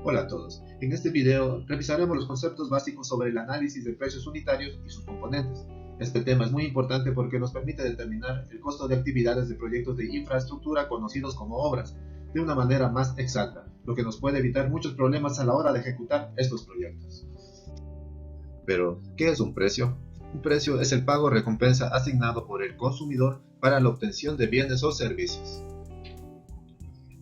Hola a todos. En este video revisaremos los conceptos básicos sobre el análisis de precios unitarios y sus componentes. Este tema es muy importante porque nos permite determinar el costo de actividades de proyectos de infraestructura conocidos como obras de una manera más exacta, lo que nos puede evitar muchos problemas a la hora de ejecutar estos proyectos. Pero, ¿qué es un precio? Un precio es el pago o recompensa asignado por el consumidor para la obtención de bienes o servicios.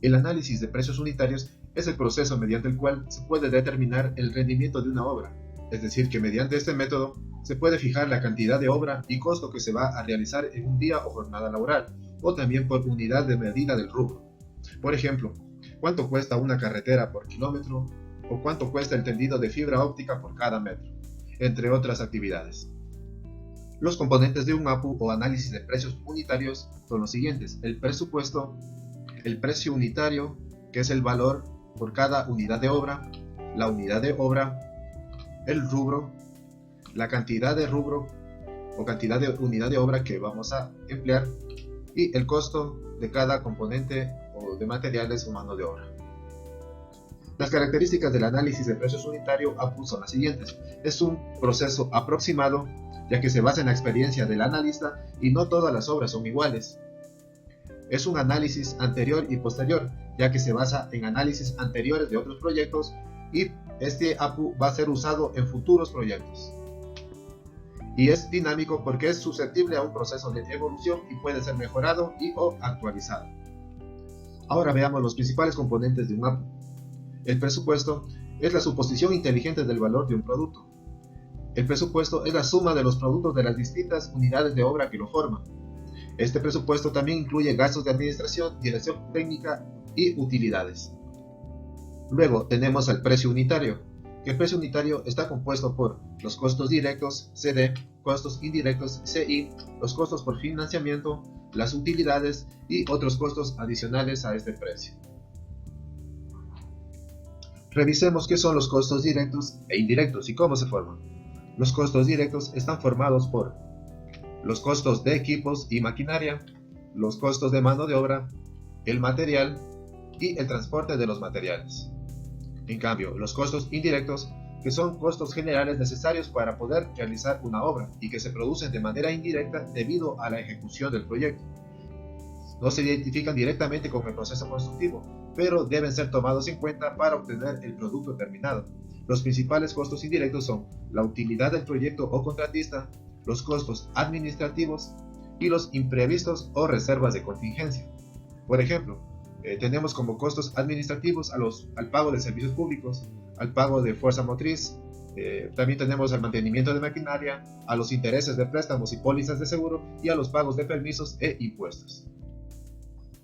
El análisis de precios unitarios es el proceso mediante el cual se puede determinar el rendimiento de una obra, es decir, que mediante este método se puede fijar la cantidad de obra y costo que se va a realizar en un día o jornada laboral, o también por unidad de medida del rubro. Por ejemplo, cuánto cuesta una carretera por kilómetro o cuánto cuesta el tendido de fibra óptica por cada metro, entre otras actividades. Los componentes de un APU o análisis de precios unitarios son los siguientes: el presupuesto, el precio unitario, que es el valor por cada unidad de obra, la unidad de obra, el rubro, la cantidad de rubro o cantidad de unidad de obra que vamos a emplear y el costo de cada componente o de materiales o mano de obra. Las características del análisis de precios unitario APU son las siguientes. Es un proceso aproximado, ya que se basa en la experiencia del analista y no todas las obras son iguales. Es un análisis anterior y posterior, ya que se basa en análisis anteriores de otros proyectos y este APU va a ser usado en futuros proyectos. Y es dinámico porque es susceptible a un proceso de evolución y puede ser mejorado y o actualizado. Ahora veamos los principales componentes de un APU. El presupuesto es la suposición inteligente del valor de un producto. El presupuesto es la suma de los productos de las distintas unidades de obra que lo forman. Este presupuesto también incluye gastos de administración, dirección técnica y utilidades. Luego tenemos el precio unitario, que el precio unitario está compuesto por los costos directos, CD, costos indirectos, CI, los costos por financiamiento, las utilidades y otros costos adicionales a este precio. Revisemos qué son los costos directos e indirectos y cómo se forman. Los costos directos están formados por los costos de equipos y maquinaria, los costos de mano de obra, el material y el transporte de los materiales. En cambio, los costos indirectos, que son costos generales necesarios para poder realizar una obra y que se producen de manera indirecta debido a la ejecución del proyecto. No se identifican directamente con el proceso constructivo, pero deben ser tomados en cuenta para obtener el producto terminado. Los principales costos indirectos son la utilidad del proyecto o contratista, los costos administrativos y los imprevistos o reservas de contingencia. Por ejemplo, tenemos como costos administrativos al pago de servicios públicos, al pago de fuerza motriz, también tenemos al mantenimiento de maquinaria, a los intereses de préstamos y pólizas de seguro y a los pagos de permisos e impuestos.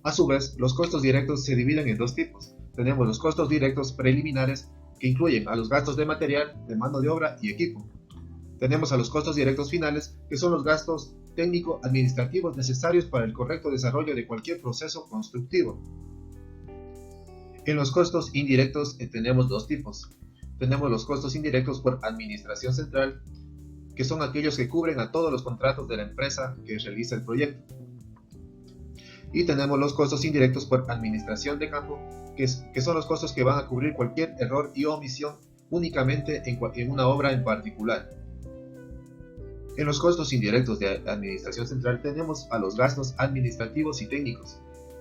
A su vez, los costos directos se dividen en dos tipos. Tenemos los costos directos preliminares, que incluyen a los gastos de material, de mano de obra y equipo. Tenemos a los costos directos finales, que son los gastos técnico-administrativos necesarios para el correcto desarrollo de cualquier proceso constructivo. En los costos indirectos tenemos dos tipos. Tenemos los costos indirectos por administración central, que son aquellos que cubren a todos los contratos de la empresa que realiza el proyecto. Y tenemos los costos indirectos por administración de campo, que son los costos que van a cubrir cualquier error y omisión únicamente en una obra en particular. En los costos indirectos de administración central tenemos a los gastos administrativos y técnicos.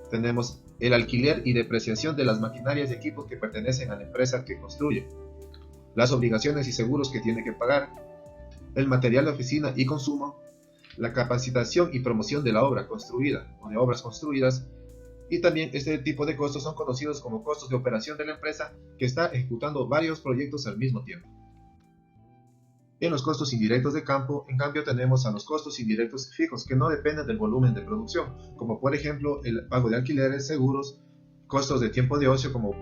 Tenemos el alquiler y depreciación de las maquinarias y equipos que pertenecen a la empresa que construye, las obligaciones y seguros que tiene que pagar, el material de oficina y consumo, la capacitación y promoción de la obra construida o de obras construidas, y también este tipo de costos son conocidos como costos de operación de la empresa que está ejecutando varios proyectos al mismo tiempo. En los costos indirectos de campo, en cambio, tenemos a los costos indirectos fijos que no dependen del volumen de producción, como por ejemplo el pago de alquileres, seguros, costos de tiempo de ocio como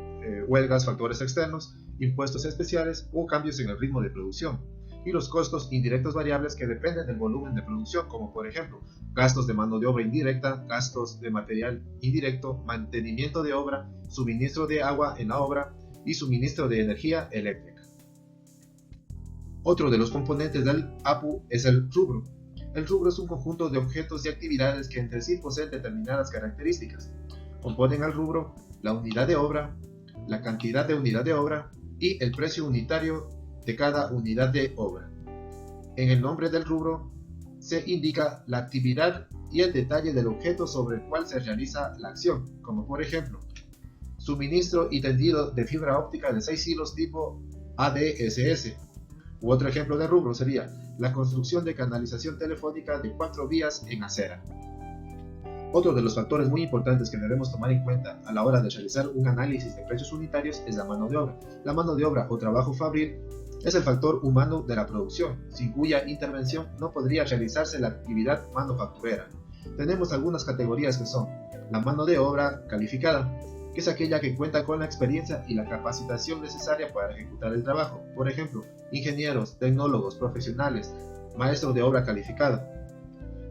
huelgas, factores externos, impuestos especiales o cambios en el ritmo de producción. Y los costos indirectos variables que dependen del volumen de producción, como por ejemplo gastos de mano de obra indirecta, gastos de material indirecto, mantenimiento de obra, suministro de agua en la obra y suministro de energía eléctrica. Otro de los componentes del APU es el rubro. El rubro es un conjunto de objetos y actividades que entre sí poseen determinadas características. Componen al rubro la unidad de obra, la cantidad de unidad de obra y el precio unitario de cada unidad de obra. En el nombre del rubro se indica la actividad y el detalle del objeto sobre el cual se realiza la acción, como por ejemplo, suministro y tendido de fibra óptica de 6 hilos tipo ADSS. U otro ejemplo de rubro sería la construcción de canalización telefónica de 4 vías en acera. Otro de los factores muy importantes que debemos tomar en cuenta a la hora de realizar un análisis de precios unitarios es la mano de obra. La mano de obra o trabajo fabril es el factor humano de la producción, sin cuya intervención no podría realizarse la actividad manufacturera. Tenemos algunas categorías que son la mano de obra calificada, que es aquella que cuenta con la experiencia y la capacitación necesaria para ejecutar el trabajo. Por ejemplo, ingenieros, tecnólogos, profesionales, maestros de obra calificada.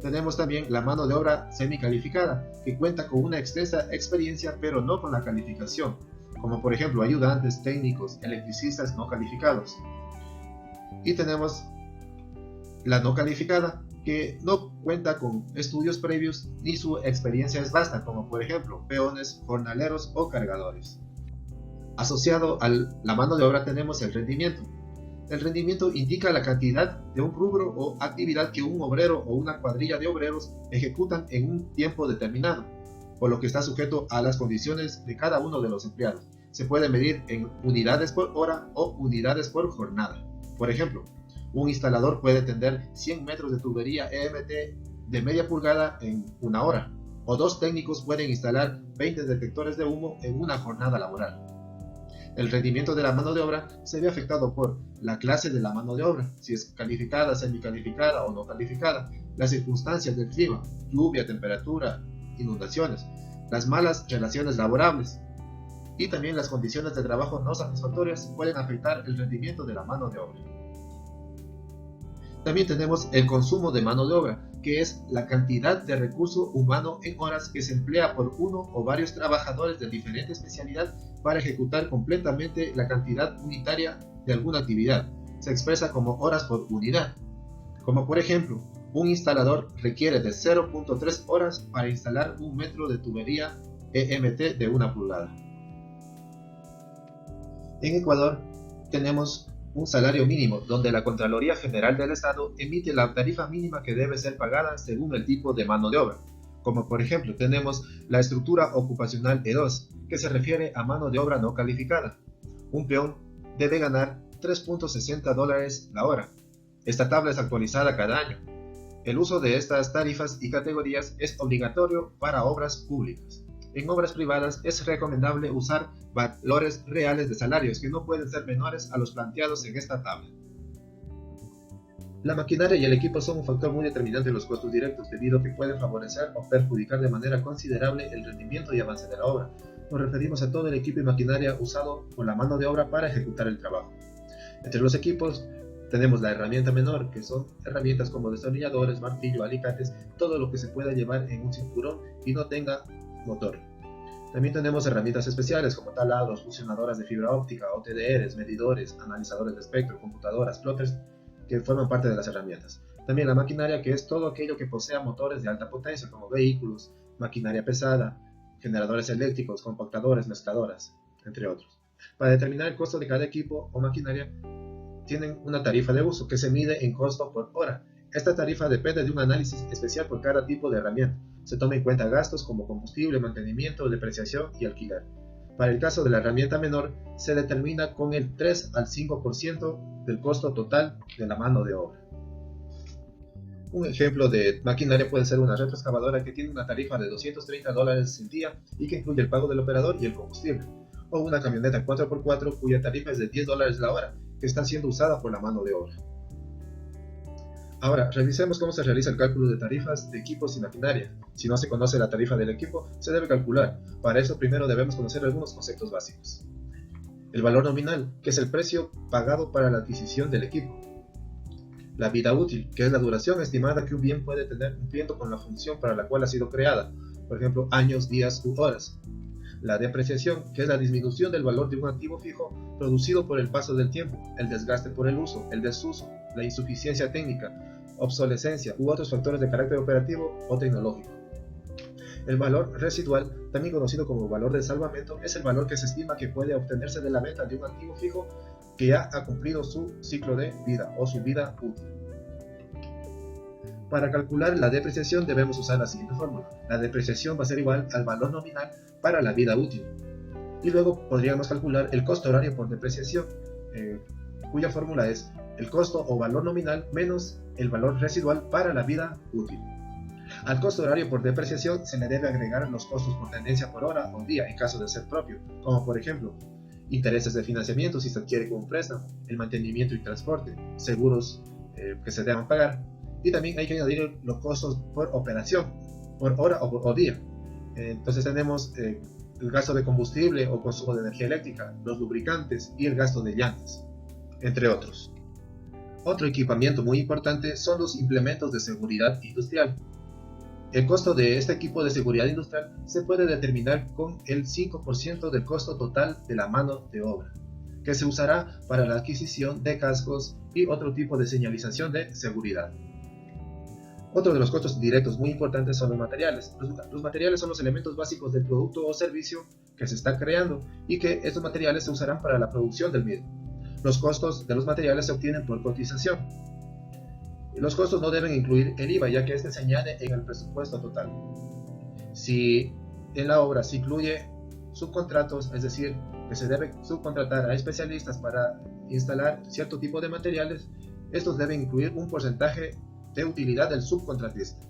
Tenemos también la mano de obra semicalificada, que cuenta con una extensa experiencia pero no con la calificación, como por ejemplo ayudantes, técnicos, electricistas no calificados. Y tenemos la no calificada, que no cuenta con estudios previos ni su experiencia es vasta, como por ejemplo peones, jornaleros o cargadores. Asociado a la mano de obra tenemos el rendimiento. El rendimiento indica la cantidad de un rubro o actividad que un obrero o una cuadrilla de obreros ejecutan en un tiempo determinado, por lo que está sujeto a las condiciones de cada uno de los empleados. Se puede medir en unidades por hora o unidades por jornada. Por ejemplo, un instalador puede tender 100 metros de tubería EMT de media pulgada en una hora, o 2 técnicos pueden instalar 20 detectores de humo en una jornada laboral. El rendimiento de la mano de obra se ve afectado por la clase de la mano de obra, si es calificada, semicalificada o no calificada, las circunstancias del clima, lluvia, temperatura, inundaciones, las malas relaciones laborables y también las condiciones de trabajo no satisfactorias pueden afectar el rendimiento de la mano de obra. También tenemos el consumo de mano de obra, que es la cantidad de recurso humano en horas que se emplea por uno o varios trabajadores de diferente especialidad para ejecutar completamente la cantidad unitaria de alguna actividad. Se expresa como horas por unidad. Como por ejemplo, un instalador requiere de 0.3 horas para instalar un metro de tubería EMT de 1 pulgada. En Ecuador tenemos un salario mínimo, donde la Contraloría General del Estado emite la tarifa mínima que debe ser pagada según el tipo de mano de obra. Como por ejemplo tenemos la estructura ocupacional E2, que se refiere a mano de obra no calificada. Un peón debe ganar $3.60 la hora. Esta tabla es actualizada cada año. El uso de estas tarifas y categorías es obligatorio para obras públicas. En obras privadas es recomendable usar valores reales de salarios que no pueden ser menores a los planteados en esta tabla. La maquinaria y el equipo son un factor muy determinante en los costos directos, debido a que pueden favorecer o perjudicar de manera considerable el rendimiento y avance de la obra. Nos referimos a todo el equipo y maquinaria usado por la mano de obra para ejecutar el trabajo. Entre los equipos tenemos la herramienta menor, que son herramientas como destornilladores, martillo, alicates, todo lo que se pueda llevar en un cinturón y no tenga motor. También tenemos herramientas especiales como taladros, fusionadoras de fibra óptica, OTDRs, medidores, analizadores de espectro, computadoras, plotters, que forman parte de las herramientas. También la maquinaria, que es todo aquello que posea motores de alta potencia como vehículos, maquinaria pesada, generadores eléctricos, compactadores, mezcladoras, entre otros. Para determinar el costo de cada equipo o maquinaria, tienen una tarifa de uso que se mide en costo por hora. Esta tarifa depende de un análisis especial por cada tipo de herramienta. Se toma en cuenta gastos como combustible, mantenimiento, depreciación y alquiler. Para el caso de la herramienta menor, se determina con el 3 al 5% del costo total de la mano de obra. Un ejemplo de maquinaria puede ser una retroexcavadora que tiene una tarifa de $230 el día y que incluye el pago del operador y el combustible. O una camioneta 4x4 cuya tarifa es de $10 la hora, que está siendo usada por la mano de obra. Ahora, revisemos cómo se realiza el cálculo de tarifas de equipos y maquinaria. Si no se conoce la tarifa del equipo, se debe calcular. Para eso primero debemos conocer algunos conceptos básicos. El valor nominal, que es el precio pagado para la adquisición del equipo. La vida útil, que es la duración estimada que un bien puede tener cumpliendo con la función para la cual ha sido creada, por ejemplo, años, días u horas. La depreciación, que es la disminución del valor de un activo fijo producido por el paso del tiempo, el desgaste por el uso, el desuso, la insuficiencia técnica, obsolescencia u otros factores de carácter operativo o tecnológico. El valor residual, también conocido como valor de salvamento, es el valor que se estima que puede obtenerse de la venta de un activo fijo que ya ha cumplido su ciclo de vida o su vida útil. Para calcular la depreciación debemos usar la siguiente fórmula. La depreciación va a ser igual al valor nominal para la vida útil. Y luego podríamos calcular el costo horario por depreciación, cuya fórmula es el costo o valor nominal menos el valor residual para la vida útil. Al costo horario por depreciación se le debe agregar los costos por tendencia por hora o día en caso de ser propio, como por ejemplo intereses de financiamiento si se adquiere con un préstamo, el mantenimiento y transporte, seguros que se deban pagar, y también hay que añadir los costos por operación, por hora o día. Entonces tenemos el gasto de combustible o consumo de energía eléctrica, los lubricantes y el gasto de llantas, entre otros. Otro equipamiento muy importante son los implementos de seguridad industrial. El costo de este equipo de seguridad industrial se puede determinar con el 5% del costo total de la mano de obra, que se usará para la adquisición de cascos y otro tipo de señalización de seguridad. Otro de los costos directos muy importantes son los materiales. Los materiales son los elementos básicos del producto o servicio que se está creando y que estos materiales se usarán para la producción del mismo. Los costos de los materiales se obtienen por cotización. Los costos no deben incluir el IVA, ya que este se añade en el presupuesto total. Si en la obra se incluye subcontratos, es decir, que se debe subcontratar a especialistas para instalar cierto tipo de materiales, estos deben incluir un porcentaje de utilidad del subcontratista.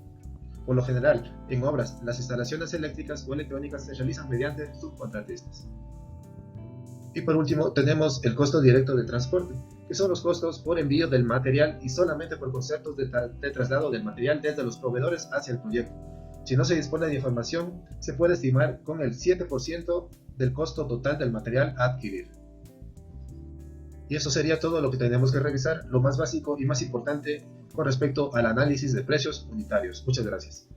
Por lo general, en obras, las instalaciones eléctricas o electrónicas se realizan mediante subcontratistas. Y por último, tenemos el costo directo de transporte, que son los costos por envío del material y solamente por conceptos de traslado del material desde los proveedores hacia el proyecto. Si no se dispone de información, se puede estimar con el 7% del costo total del material a adquirir. Y eso sería todo lo que tenemos que revisar, lo más básico y más importante con respecto al análisis de precios unitarios. Muchas gracias.